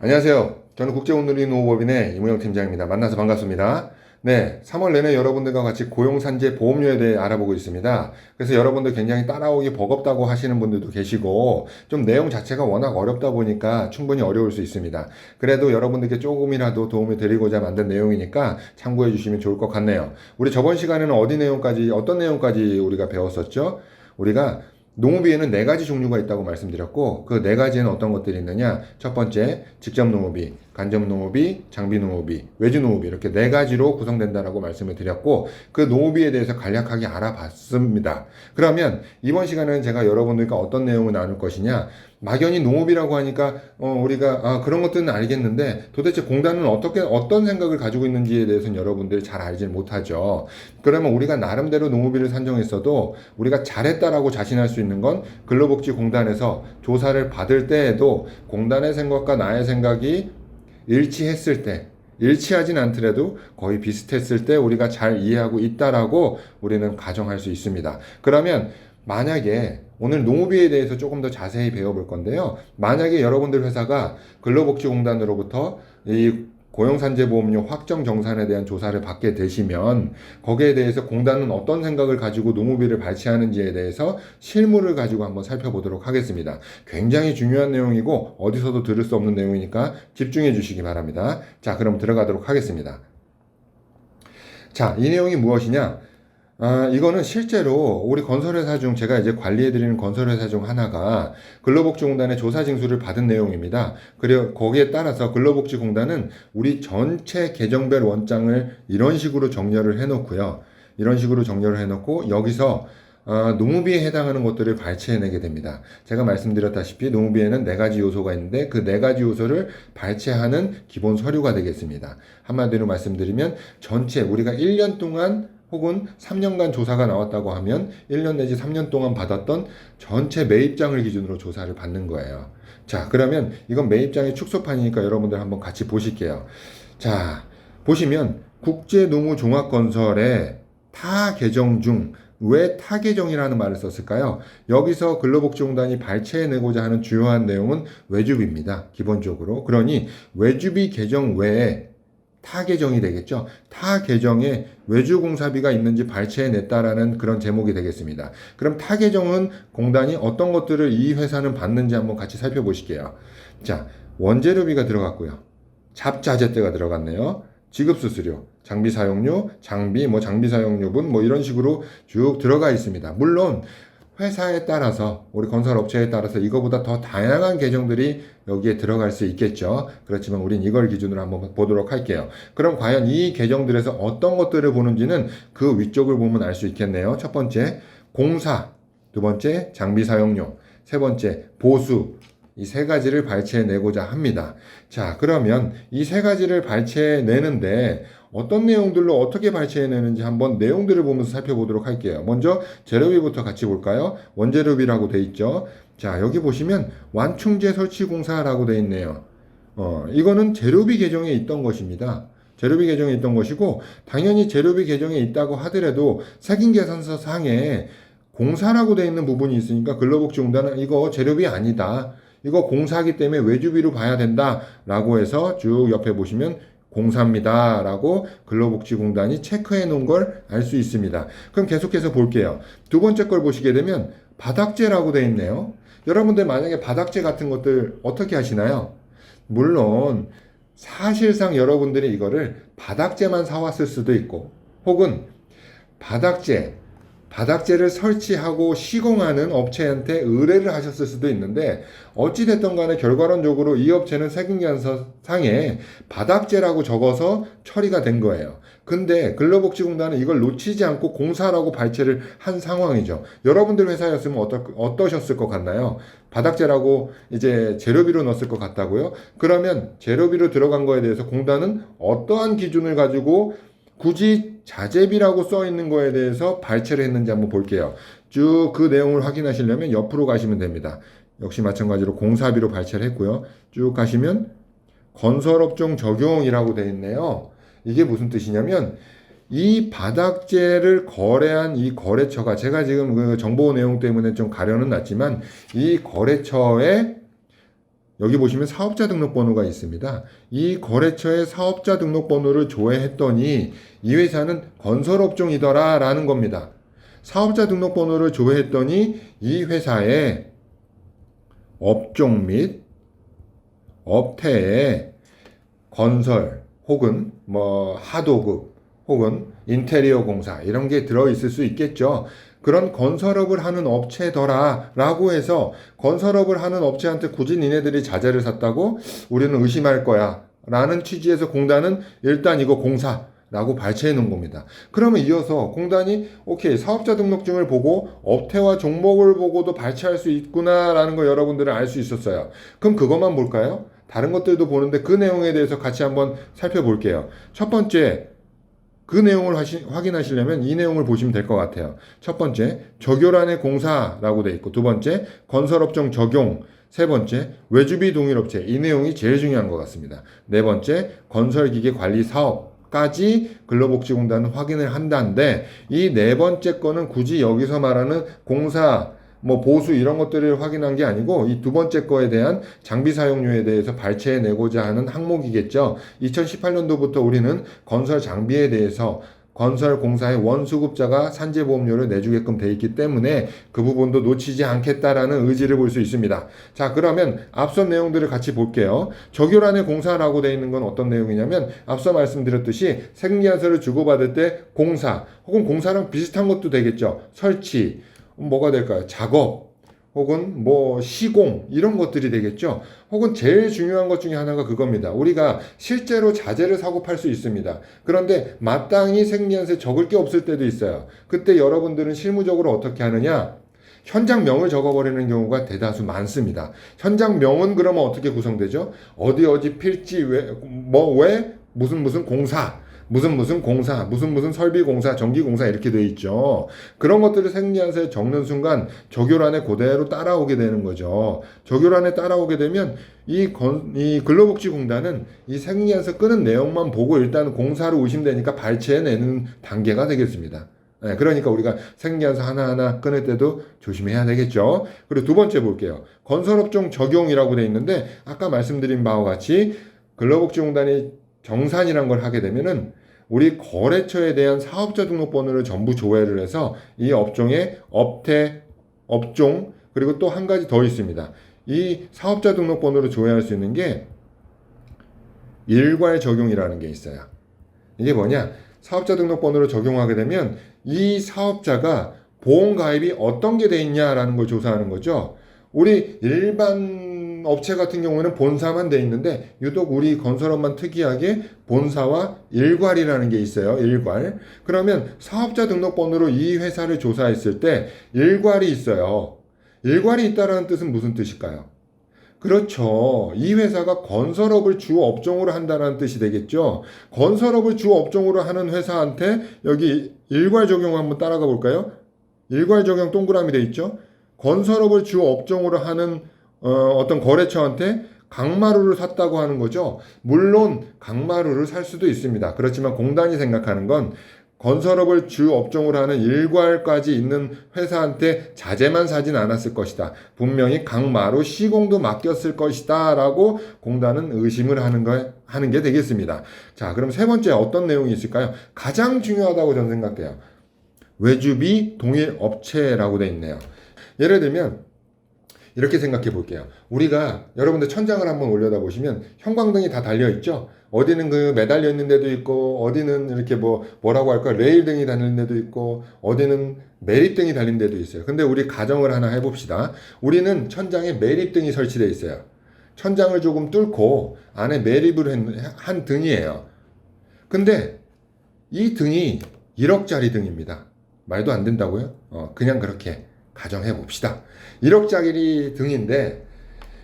안녕하세요. 저는 국제온누리노후법인의 이무영 팀장입니다. 만나서 반갑습니다. 네, 3월 내내 여러분들과 같이 고용산재 보험료에 대해 알아보고 있습니다. 그래서 여러분들 굉장히 따라오기 버겁다고 하시는 분들도 계시고 좀 내용 자체가 워낙 어렵다 보니까 충분히 어려울 수 있습니다. 그래도 여러분들께 조금이라도 도움을 드리고자 만든 내용이니까 참고해 주시면 좋을 것 같네요. 우리 저번 시간에는 어떤 내용까지 우리가 배웠었죠? 우리가 농업비에는 네 가지 종류가 있다고 말씀드렸고 그 네 가지에는 어떤 것들이 있느냐. 첫 번째 직접 농업비, 간접 농업비, 장비 농업비, 외주 농업비 이렇게 네 가지로 구성된다라고 말씀을 드렸고 그 농업비에 대해서 간략하게 알아봤습니다. 그러면 이번 시간에는 제가 여러분들과 어떤 내용을 나눌 것이냐. 막연히 농업이라고 하니까 우리가 그런 것들은 알겠는데 도대체 공단은 어떤 생각을 가지고 있는지에 대해서는 여러분들이 잘 알지 못하죠. 그러면 우리가 나름대로 농업비를 산정했어도 우리가 잘했다라고 자신할 수 있는 건 근로복지공단에서 조사를 받을 때에도 공단의 생각과 나의 생각이 일치했을 때, 일치하진 않더라도 거의 비슷했을 때 우리가 잘 이해하고 있다라고 우리는 가정할 수 있습니다. 그러면 만약에 오늘 농업비에 대해서 조금 더 자세히 배워볼 건데요. 만약에 여러분들 회사가 근로복지공단으로부터 이 고용산재보험료 확정 정산에 대한 조사를 받게 되시면 거기에 대해서 공단은 어떤 생각을 가지고 농업비를 발췌하는지에 대해서 실물을 가지고 한번 살펴보도록 하겠습니다. 굉장히 중요한 내용이고 어디서도 들을 수 없는 내용이니까 집중해 주시기 바랍니다. 자, 그럼 들어가도록 하겠습니다. 자, 이 내용이 무엇이냐? 이거는 실제로 우리 건설회사 중 제가 이제 관리해드리는 건설회사 중 하나가 근로복지공단의 조사 징수를 받은 내용입니다. 그리고 거기에 따라서 근로복지공단은 우리 전체 계정별 원장을 이런 식으로 정렬을 해놓고요. 이런 식으로 정렬을 해놓고 여기서 농업비에 해당하는 것들을 발췌해내게 됩니다. 제가 말씀드렸다시피 농업비에는 네 가지 요소가 있는데 그 네 가지 요소를 발췌하는 기본 서류가 되겠습니다. 한마디로 말씀드리면 전체 우리가 1년 동안 혹은 3년간 조사가 나왔다고 하면 1년 내지 3년 동안 받았던 전체 매입장을 기준으로 조사를 받는 거예요. 자, 그러면 이건 매입장의 축소판이니까 여러분들 한번 같이 보실게요. 자, 보시면 국제농우종합건설의 타 계정 중 왜 타계정이라는 말을 썼을까요? 여기서 근로복지공단이 발췌해내고자 하는 주요한 내용은 외주비입니다. 기본적으로. 그러니 외주비 계정 외에 타 계정이 되겠죠. 타 계정에 외주공사비가 있는지 발췌해냈다라는 그런 제목이 되겠습니다. 그럼 타 계정은 공단이 어떤 것들을 이 회사는 받는지 한번 같이 살펴보실게요. 자, 원재료비가 들어갔고요. 잡자재대가 들어갔네요. 지급수수료, 장비 사용료, 장비 사용료분 이런 식으로 쭉 들어가 있습니다. 물론 회사에 따라서 우리 건설업체에 따라서 이거보다 더 다양한 계정들이 여기에 들어갈 수 있겠죠. 그렇지만 우린 이걸 기준으로 한번 보도록 할게요. 그럼 과연 이 계정들에서 어떤 것들을 보는지는 그 위쪽을 보면 알 수 있겠네요. 첫 번째 공사, 두 번째 장비 사용료, 세 번째 보수, 이 세 가지를 발췌해내고자 합니다. 자, 그러면 이 세 가지를 발췌해내는데 어떤 내용들로 어떻게 발췌해내는지 한번 내용들을 보면서 살펴보도록 할게요. 먼저 재료비부터 같이 볼까요? 원재료비라고 돼 있죠. 자, 여기 보시면 완충제 설치공사라고 돼 있네요. 이거는 재료비 계정에 있던 것입니다. 재료비 계정에 있던 것이고 당연히 재료비 계정에 있다고 하더라도 세금계산서 상에 공사라고 돼 있는 부분이 있으니까 근로복지공단은 이거 재료비 아니다. 이거 공사하기 때문에 외주비로 봐야 된다라고 해서 쭉 옆에 보시면 공사입니다 라고 근로복지공단이 체크해 놓은 걸 알 수 있습니다. 그럼 계속해서 볼게요. 두 번째 걸 보시게 되면 바닥재라고 되어 있네요. 여러분들 만약에 바닥재 같은 것들 어떻게 하시나요? 물론 사실상 여러분들이 이거를 바닥재만 사왔을 수도 있고 혹은 바닥재를 설치하고 시공하는 업체한테 의뢰를 하셨을 수도 있는데 어찌됐든 간에 결과론적으로 이 업체는 세금계산서상에 바닥재라고 적어서 처리가 된 거예요. 근데 근로복지공단은 이걸 놓치지 않고 공사라고 발췌를 한 상황이죠. 여러분들 회사였으면 어떠셨을 것 같나요? 바닥재라고 이제 재료비로 넣었을 것 같다고요? 그러면 재료비로 들어간 거에 대해서 공단은 어떠한 기준을 가지고 굳이 자재비라고 써 있는 거에 대해서 발췌를 했는지 한번 볼게요. 쭉 그 내용을 확인하시려면 옆으로 가시면 됩니다. 역시 마찬가지로 공사비로 발췌를 했고요. 쭉 가시면 건설업종 적용이라고 되어 있네요. 이게 무슨 뜻이냐면 이 바닥재를 거래한 이 거래처가 제가 지금 그 정보 내용 때문에 좀 가려는 놨지만 이 거래처에 여기 보시면 사업자 등록번호가 있습니다. 이 거래처의 사업자 등록번호를 조회했더니 이 회사는 건설업종이더라 라는 겁니다. 사업자 등록번호를 조회했더니 이 회사의 업종 및 업태에 건설 혹은 하도급 혹은 인테리어 공사 이런 게 들어있을 수 있겠죠. 그런 건설업을 하는 업체더라 라고 해서 건설업을 하는 업체한테 굳이 니네들이 자재를 샀다고 우리는 의심할 거야 라는 취지에서 공단은 일단 이거 공사라고 발췌해 놓은 겁니다. 그러면 이어서 공단이 오케이 사업자 등록증을 보고 업태와 종목을 보고도 발췌할 수 있구나 라는 거 여러분들은 알 수 있었어요. 그럼 그것만 볼까요? 다른 것들도 보는데 그 내용에 대해서 같이 한번 살펴볼게요. 첫 번째, 그 내용을 확인하시려면 이 내용을 보시면 될 것 같아요. 첫 번째, 적요란의 공사라고 돼 있고, 두 번째, 건설업종 적용, 세 번째, 외주비 동일업체. 이 내용이 제일 중요한 것 같습니다. 네 번째, 건설기계관리사업까지 근로복지공단은 확인을 한다는데, 이 네 번째 거는 굳이 여기서 말하는 공사, 보수 이런 것들을 확인한 게 아니고 이 두 번째 거에 대한 장비 사용료에 대해서 발췌해 내고자 하는 항목이겠죠. 2018년도부터 우리는 건설 장비에 대해서 건설 공사의 원수급자가 산재보험료를 내주게끔 돼 있기 때문에 그 부분도 놓치지 않겠다라는 의지를 볼 수 있습니다. 자, 그러면 앞선 내용들을 같이 볼게요. 적요란의 공사라고 돼 있는 건 어떤 내용이냐면 앞서 말씀드렸듯이 생리안서를 주고받을 때 공사 혹은 공사랑 비슷한 것도 되겠죠. 설치 뭐가 될까요? 작업 혹은 시공 이런 것들이 되겠죠. 혹은 제일 중요한 것 중에 하나가 그겁니다. 우리가 실제로 자재를 사고 팔 수 있습니다. 그런데 마땅히 생리안서에 적을 게 없을 때도 있어요. 그때 여러분들은 실무적으로 어떻게 하느냐? 현장명을 적어버리는 경우가 대다수 많습니다. 현장명은 그러면 어떻게 구성되죠? 어디 필지 왜 무슨 공사 무슨 공사, 무슨 설비 공사, 전기 공사 이렇게 돼 있죠. 그런 것들을 생리안서에 적는 순간 적요란에 그대로 따라오게 되는 거죠. 적요란에 따라오게 되면 이 근로복지공단은 이 생리안서 끄는 내용만 보고 일단 공사로 의심되니까 발췌해내는 단계가 되겠습니다. 네, 그러니까 우리가 생리안서 하나하나 끊을 때도 조심해야 되겠죠. 그리고 두 번째 볼게요. 건설업종 적용이라고 돼 있는데 아까 말씀드린 바와 같이 근로복지공단이 정산이란 걸 하게 되면은 우리 거래처에 대한 사업자 등록번호를 전부 조회를 해서 이 업종의 업태, 업종 그리고 또 한 가지 더 있습니다. 이 사업자 등록번호를 조회할 수 있는 게 일괄 적용이라는 게 있어요. 이게 뭐냐? 사업자 등록번호를 적용하게 되면 이 사업자가 보험 가입이 어떤 게 돼 있냐라는 걸 조사하는 거죠. 우리 일반 업체 같은 경우에는 본사만 돼 있는데 유독 우리 건설업만 특이하게 본사와 일괄이라는 게 있어요. 일괄. 그러면 사업자 등록번호로 이 회사를 조사했을 때 일괄이 있어요. 일괄이 있다라는 뜻은 무슨 뜻일까요? 그렇죠. 이 회사가 건설업을 주 업종으로 한다는 뜻이 되겠죠. 건설업을 주 업종으로 하는 회사한테 여기 일괄 적용 한번 따라가 볼까요? 일괄 적용 동그라미 돼 있죠. 건설업을 주 업종으로 하는 어떤 거래처한테 강마루를 샀다고 하는 거죠. 물론 강마루를 살 수도 있습니다. 그렇지만 공단이 생각하는 건 건설업을 주 업종으로 하는 일괄까지 있는 회사한테 자재만 사진 않았을 것이다. 분명히 강마루 시공도 맡겼을 것이다. 라고 공단은 의심을 하는 게 되겠습니다. 자, 그럼 세 번째 어떤 내용이 있을까요? 가장 중요하다고 저는 생각해요. 외주비 동일 업체라고 돼 있네요. 예를 들면 이렇게 생각해 볼게요. 우리가 여러분들 천장을 한번 올려다 보시면 형광등이 다 달려 있죠. 어디는 그 매달려 있는 데도 있고 어디는 이렇게 뭐라고 할까 레일등이 달린 데도 있고 어디는 매립등이 달린 데도 있어요. 근데 우리 가정을 하나 해봅시다. 우리는 천장에 매립등이 설치되어 있어요. 천장을 조금 뚫고 안에 매립을 한 등이에요. 근데 이 등이 1억짜리 등입니다. 말도 안 된다고요? 그냥 그렇게 가정해 봅시다. 1억짜리 등인데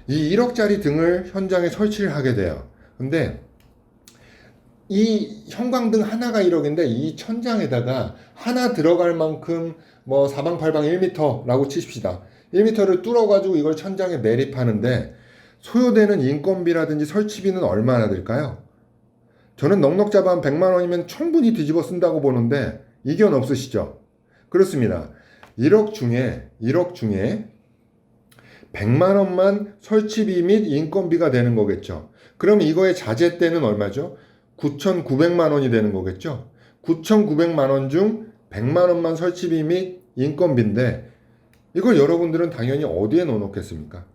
이 1억짜리 등을 현장에 설치를 하게 돼요. 근데 이 형광등 하나가 1억인데 이 천장에다가 하나 들어갈 만큼 사방팔방 1m라고 치십시다. 1m를 뚫어가지고 이걸 천장에 매립하는데 소요되는 인건비라든지 설치비는 얼마나 들까요? 저는 넉넉 잡아 한 100만 원이면 충분히 뒤집어 쓴다고 보는데 이견 없으시죠? 그렇습니다. 1억 중에 100만 원만 설치비 및 인건비가 되는 거겠죠. 그럼 이거의 자재대는 얼마죠? 9,900만 원이 되는 거겠죠. 9,900만 원 중 100만 원만 설치비 및 인건비인데 이걸 여러분들은 당연히 어디에 넣어놓겠습니까?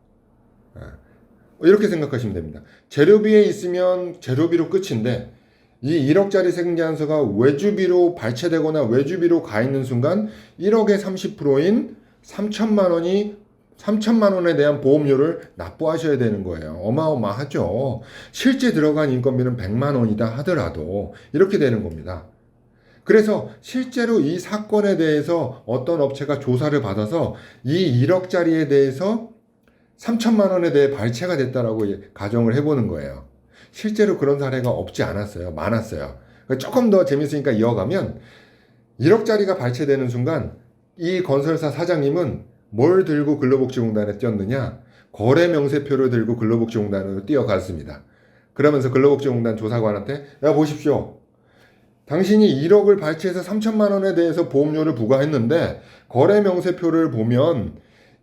이렇게 생각하시면 됩니다. 재료비에 있으면 재료비로 끝인데 이 1억짜리 생계안서가 외주비로 발췌되거나 외주비로 가 있는 순간 1억의 30%인 3천만 원에 대한 보험료를 납부하셔야 되는 거예요. 어마어마하죠. 실제 들어간 인건비는 100만 원이다 하더라도 이렇게 되는 겁니다. 그래서 실제로 이 사건에 대해서 어떤 업체가 조사를 받아서 이 1억짜리에 대해서 3천만 원에 대해 발췌가 됐다라고 가정을 해보는 거예요. 실제로 그런 사례가 없지 않았어요. 많았어요. 조금 더 재밌으니까 이어가면 1억짜리가 발췌되는 순간 이 건설사 사장님은 뭘 들고 근로복지공단에 뛰었느냐? 거래 명세표를 들고 근로복지공단으로 뛰어갔습니다. 그러면서 근로복지공단 조사관한테 야 보십시오. 당신이 1억을 발췌해서 3천만 원에 대해서 보험료를 부과했는데 거래 명세표를 보면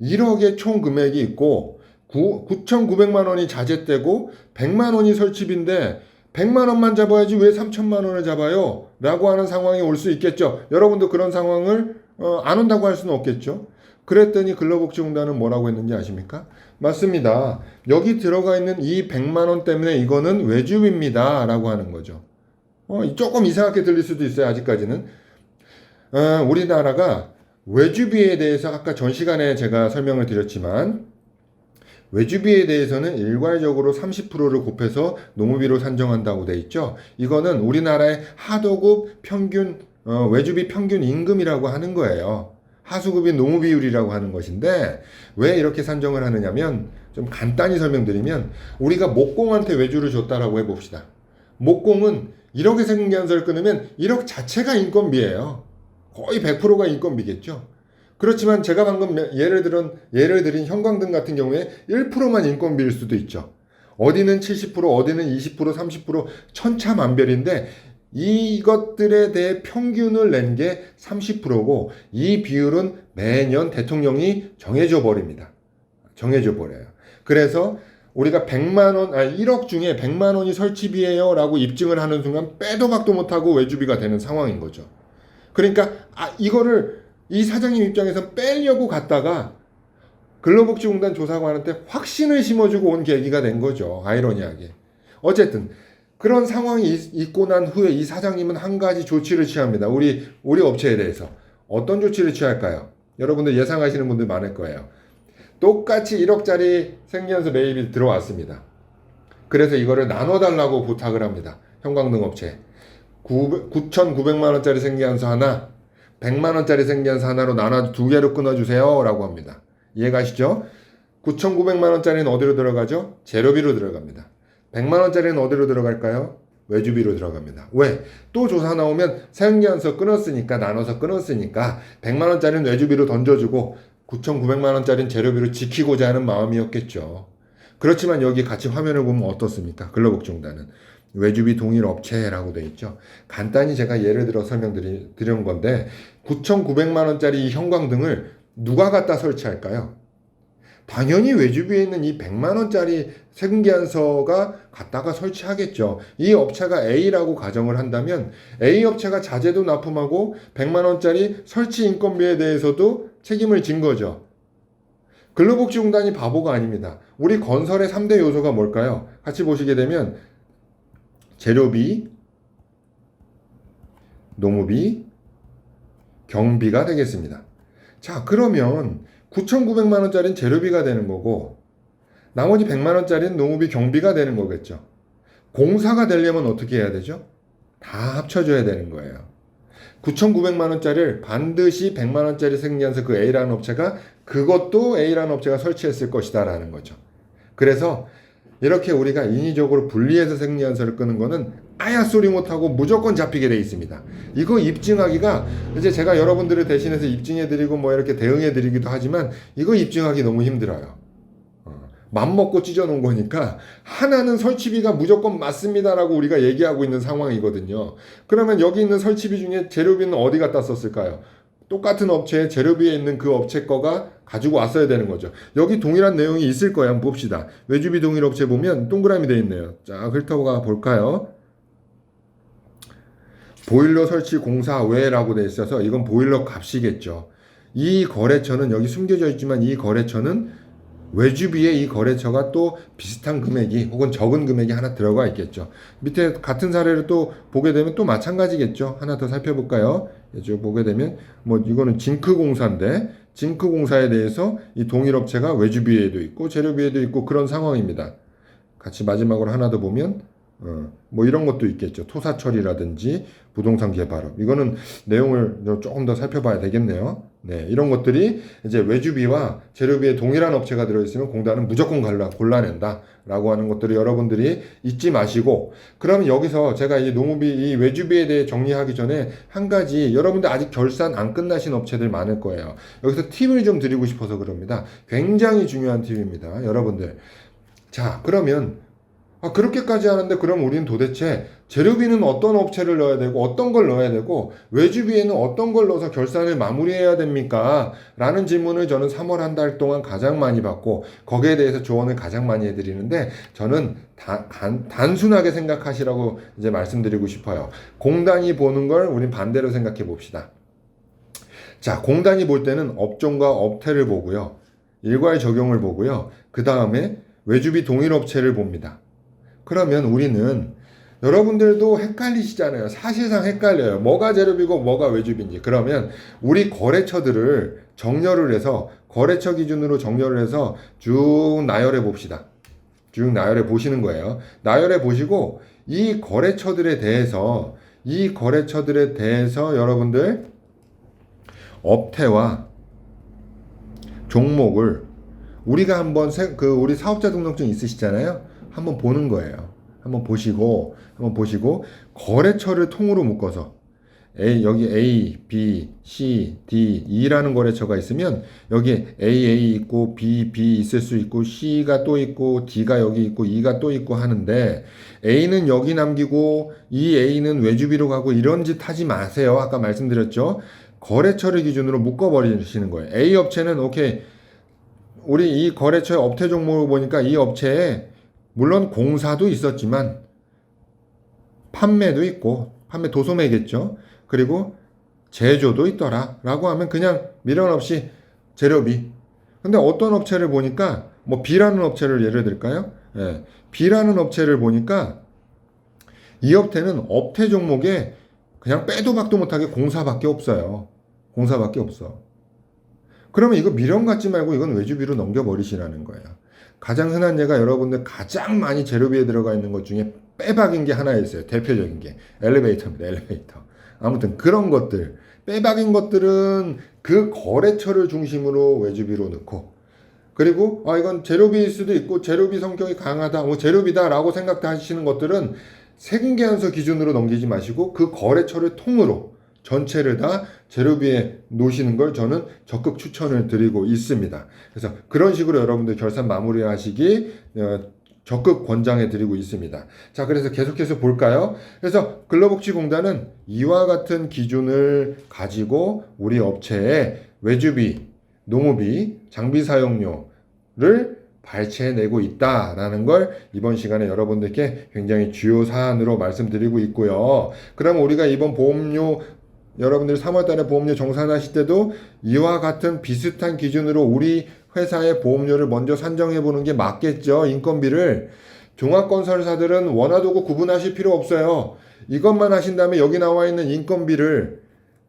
1억의 총 금액이 있고 9,900만 원이 자재되고 100만 원이 설치비인데 100만 원만 잡아야지 왜 3천만 원을 잡아요? 라고 하는 상황이 올 수 있겠죠. 여러분도 그런 상황을 안 온다고 할 수는 없겠죠. 그랬더니 근로복지공단은 뭐라고 했는지 아십니까? 맞습니다. 여기 들어가 있는 이 100만 원 때문에 이거는 외주비입니다. 라고 하는 거죠. 조금 이상하게 들릴 수도 있어요. 아직까지는. 우리나라가 외주비에 대해서 아까 전 시간에 제가 설명을 드렸지만 외주비에 대해서는 일괄적으로 30%를 곱해서 노무비로 산정한다고 돼 있죠. 이거는 우리나라의 하도급 평균 외주비 평균 임금이라고 하는 거예요. 하수급이 노무비율이라고 하는 것인데 왜 이렇게 산정을 하느냐면 좀 간단히 설명드리면 우리가 목공한테 외주를 줬다라고 해봅시다. 목공은 1억의 생계안서를 끊으면 1억 자체가 인건비예요. 거의 100%가 인건비겠죠. 그렇지만 제가 방금 예를 드린 형광등 같은 경우에 1%만 인건비일 수도 있죠. 어디는 70%, 어디는 20%, 30% 천차만별인데 이것들에 대해 평균을 낸 게 30%고 이 비율은 매년 대통령이 정해져 버립니다. 정해져 버려요. 그래서 우리가 1억 중에 100만 원이 설치비예요 라고 입증을 하는 순간 빼도 박도 못하고 외주비가 되는 상황인 거죠. 그러니까 이거를 이 사장님 입장에서 빼려고 갔다가 근로복지공단 조사관한테 확신을 심어주고 온 계기가 된 거죠. 아이러니하게. 어쨌든 그런 상황이 있고 난 후에 이 사장님은 한 가지 조치를 취합니다. 우리 업체에 대해서. 어떤 조치를 취할까요? 여러분들 예상하시는 분들 많을 거예요. 똑같이 1억짜리 생계안서 매입이 들어왔습니다. 그래서 이거를 나눠달라고 부탁을 합니다. 형광등 업체. 9,900만 원짜리 생계안서 하나, 100만 원짜리 생계안서 하나로 나눠 두 개로 끊어주세요. 라고 합니다. 이해가시죠? 9,900만 원짜리는 어디로 들어가죠? 재료비로 들어갑니다. 100만 원짜리는 어디로 들어갈까요? 외주비로 들어갑니다. 왜? 또 조사 나오면 생계안서 끊었으니까 나눠서 끊었으니까 100만 원짜리는 외주비로 던져주고 9,900만 원짜리는 재료비로 지키고자 하는 마음이었겠죠. 그렇지만 여기 같이 화면을 보면 어떻습니까? 근로복지공단은 외주비 동일 업체라고 되어 있죠. 간단히 제가 예를 들어 설명드린 건데 9,900만 원짜리 이 형광등을 누가 갖다 설치할까요? 당연히 외주비에 있는 이 100만 원짜리 생계안서가 갖다가 설치하겠죠. 이 업체가 A라고 가정을 한다면 A 업체가 자재도 납품하고 100만 원짜리 설치 인건비에 대해서도 책임을 진 거죠. 근로복지공단이 바보가 아닙니다. 우리 건설의 3대 요소가 뭘까요? 같이 보시게 되면 재료비, 노무비, 경비가 되겠습니다. 자, 그러면 9,900만 원짜리는 재료비가 되는 거고 나머지 100만 원짜리는 노무비 경비가 되는 거겠죠. 공사가 되려면 어떻게 해야 되죠? 다 합쳐줘야 되는 거예요. 9,900만 원짜리를 반드시 100만 원짜리 생계안서 그 A라는 업체가 그것도 A라는 업체가 설치했을 것이다 라는 거죠. 그래서 이렇게 우리가 인위적으로 분리해서 생계안서를 끄는 거는 아야 소리 못하고 무조건 잡히게 돼 있습니다. 이거 입증하기가 이제 제가 여러분들을 대신해서 입증해드리고 뭐 이렇게 대응해드리기도 하지만 이거 입증하기 너무 힘들어요. 맘먹고 찢어놓은 거니까 하나는 설치비가 무조건 맞습니다라고 우리가 얘기하고 있는 상황이거든요. 그러면 여기 있는 설치비 중에 재료비는 어디 갖다 썼을까요? 똑같은 업체에 재료비에 있는 그 업체 거가 가지고 왔어야 되는 거죠. 여기 동일한 내용이 있을 거예요. 한번 봅시다. 외주비 동일 업체 보면 동그라미 돼 있네요. 자, 훑어가 볼까요? 보일러 설치 공사 외라고 돼 있어서 이건 보일러 값이겠죠. 이 거래처는 여기 숨겨져 있지만 이 거래처는 외주비에 이 거래처가 또 비슷한 금액이 혹은 적은 금액이 하나 들어가 있겠죠. 밑에 같은 사례를 또 보게 되면 또 마찬가지겠죠. 하나 더 살펴볼까요? 쭉 보게 되면 뭐 이거는 징크 공사인데 징크 공사에 대해서 이 동일 업체가 외주비에도 있고 재료비에도 있고 그런 상황입니다. 같이 마지막으로 하나 더 보면 뭐 이런 것도 있겠죠. 토사 처리라든지 부동산 개발업. 이거는 내용을 조금 더 살펴봐야 되겠네요. 네, 이런 것들이 이제 외주비와 재료비에 동일한 업체가 들어있으면 공단은 무조건 골라낸다라고 하는 것들을 여러분들이 잊지 마시고, 그러면 여기서 제가 이 농업이 이 외주비에 대해 정리하기 전에 한 가지, 여러분들 아직 결산 안 끝나신 업체들 많을 거예요. 여기서 팁을 좀 드리고 싶어서 그럽니다. 굉장히 중요한 팁입니다, 여러분들. 자, 그러면 그렇게까지 하는데 그럼 우리는 도대체 재료비는 어떤 업체를 넣어야 되고 어떤 걸 넣어야 되고 외주비에는 어떤 걸 넣어서 결산을 마무리해야 됩니까? 라는 질문을 저는 3월 한 달 동안 가장 많이 받고 거기에 대해서 조언을 가장 많이 해드리는데, 저는 단순하게 생각하시라고 이제 말씀드리고 싶어요. 공단이 보는 걸 우린 반대로 생각해 봅시다. 자, 공단이 볼 때는 업종과 업태를 보고요. 일괄 적용을 보고요. 그 다음에 외주비 동일 업체를 봅니다. 그러면 우리는, 여러분들도 헷갈리시잖아요. 사실상 헷갈려요. 뭐가 재료비고 뭐가 외주비인지. 그러면 우리 거래처들을 정렬을 해서, 거래처 기준으로 정렬을 해서 쭉 나열해 봅시다. 쭉 나열해 보시는 거예요. 나열해 보시고 이 거래처들에 대해서 여러분들 업태와 종목을 우리가 한번 우리 사업자 등록증 있으시잖아요. 한번 보는 거예요. 한번 보시고 거래처를 통으로 묶어서 여기 A, B, C, D, E라는 거래처가 있으면 여기 A 있고 B 있을 수 있고 C가 또 있고 D가 여기 있고 E가 또 있고 하는데, A는 여기 남기고 이 A는 외주비로 가고 이런 짓 하지 마세요. 아까 말씀드렸죠. 거래처를 기준으로 묶어버리시는 거예요. A 업체는 오케이, 우리 이 거래처의 업태 종목을 보니까 이 업체에 물론 공사도 있었지만 판매도 있고, 판매 도소매겠죠. 그리고 제조도 있더라 라고 하면 그냥 미련 없이 재료비. 근데 어떤 업체를 보니까 뭐 B라는 업체를 예를 들까요? 예, B라는 업체를 보니까 이 업태는 업태 종목에 그냥 빼도 박도 못하게 공사밖에 없어요. 공사밖에 없어. 그러면 이거 미련 갖지 말고 이건 외주비로 넘겨버리시라는 거예요. 가장 흔한 예가 여러분들 가장 많이 재료비에 들어가 있는 것 중에 빼박인 게 하나 있어요. 대표적인 게 엘리베이터입니다. 엘리베이터. 아무튼 그런 것들, 빼박인 것들은 그 거래처를 중심으로 외주비로 넣고, 그리고 이건 재료비일 수도 있고 재료비 성격이 강하다, 뭐 재료비다라고 생각하시는 것들은 세금계산서 기준으로 넘기지 마시고 그 거래처를 통으로 전체를 다 재료비에 놓으시는 걸 저는 적극 추천을 드리고 있습니다. 그래서 그런 식으로 여러분들 결산 마무리하시기 적극 권장해 드리고 있습니다. 자, 그래서 계속해서 볼까요? 그래서 근로복지공단은 이와 같은 기준을 가지고 우리 업체의 외주비, 농업비, 장비 사용료를 발췌해내고 있다라는 걸 이번 시간에 여러분들께 굉장히 주요 사안으로 말씀드리고 있고요. 그럼 우리가 이번 보험료, 여러분들 3월달에 보험료 정산하실 때도 이와 같은 비슷한 기준으로 우리 회사의 보험료를 먼저 산정해 보는 게 맞겠죠. 인건비를. 종합건설사들은 원화도구 구분하실 필요 없어요. 이것만 하신 다음에 여기 나와 있는 인건비를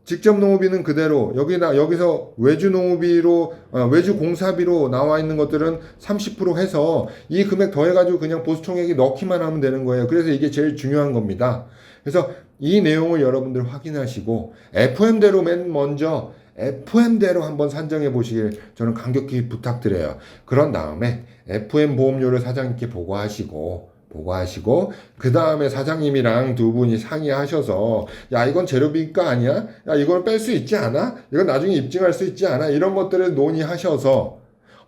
직접 농업비는 그대로, 여기서 외주 농업비로, 외주 공사비로 나와 있는 것들은 30% 해서 이 금액 더해가지고 그냥 보수총액에 넣기만 하면 되는 거예요. 그래서 이게 제일 중요한 겁니다. 그래서 이 내용을 여러분들 확인하시고 FM대로 맨 먼저 FM대로 한번 산정해 보시길 저는 간곡히 부탁드려요. 그런 다음에 FM 보험료를 사장님께 보고하시고 그 다음에 사장님이랑 두 분이 상의하셔서, 야, 이건 재료비가 아니야? 야, 이걸 뺄 수 있지 않아? 이건 나중에 입증할 수 있지 않아? 이런 것들을 논의하셔서,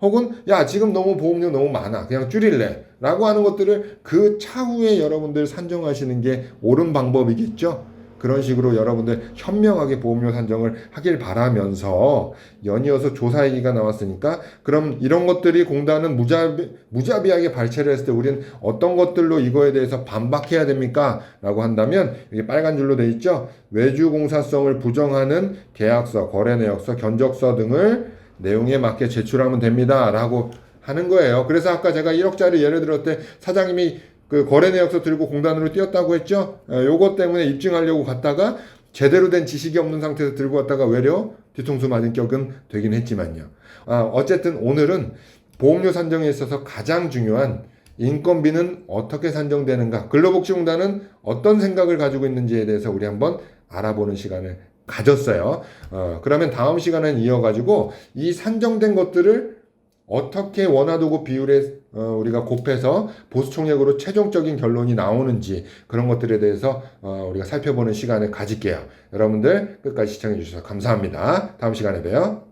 혹은 야, 지금 너무 보험료 너무 많아, 그냥 줄일래 라고 하는 것들을 그 차후에 여러분들 산정하시는 게 옳은 방법이겠죠. 그런 식으로 여러분들 현명하게 보험료 산정을 하길 바라면서 연이어서 조사 얘기가 나왔으니까 그럼 이런 것들이 공단은 무자비하게 발췌를 했을 때 우리는 어떤 것들로 이거에 대해서 반박해야 됩니까? 라고 한다면 이게 빨간 줄로 돼 있죠. 외주 공사성을 부정하는 계약서, 거래내역서, 견적서 등을 내용에 맞게 제출하면 됩니다. 라고 하는 거예요. 그래서 아까 제가 1억짜리 예를 들었을 때 사장님이 그 거래내역서 들고 공단으로 뛰었다고 했죠. 요것 때문에 입증하려고 갔다가 제대로 된 지식이 없는 상태에서 들고 갔다가 외려 뒤통수 맞은 격은 되긴 했지만요. 어쨌든 오늘은 보험료 산정에 있어서 가장 중요한 인건비는 어떻게 산정되는가, 근로복지공단은 어떤 생각을 가지고 있는지에 대해서 우리 한번 알아보는 시간을 가졌어요. 그러면 다음 시간은 이어가지고 이 산정된 것들을 어떻게 원화도구 비율에 우리가 곱해서 보수총액으로 최종적인 결론이 나오는지 그런 것들에 대해서 우리가 살펴보는 시간을 가질게요. 여러분들 끝까지 시청해 주셔서 감사합니다. 다음 시간에 봬요.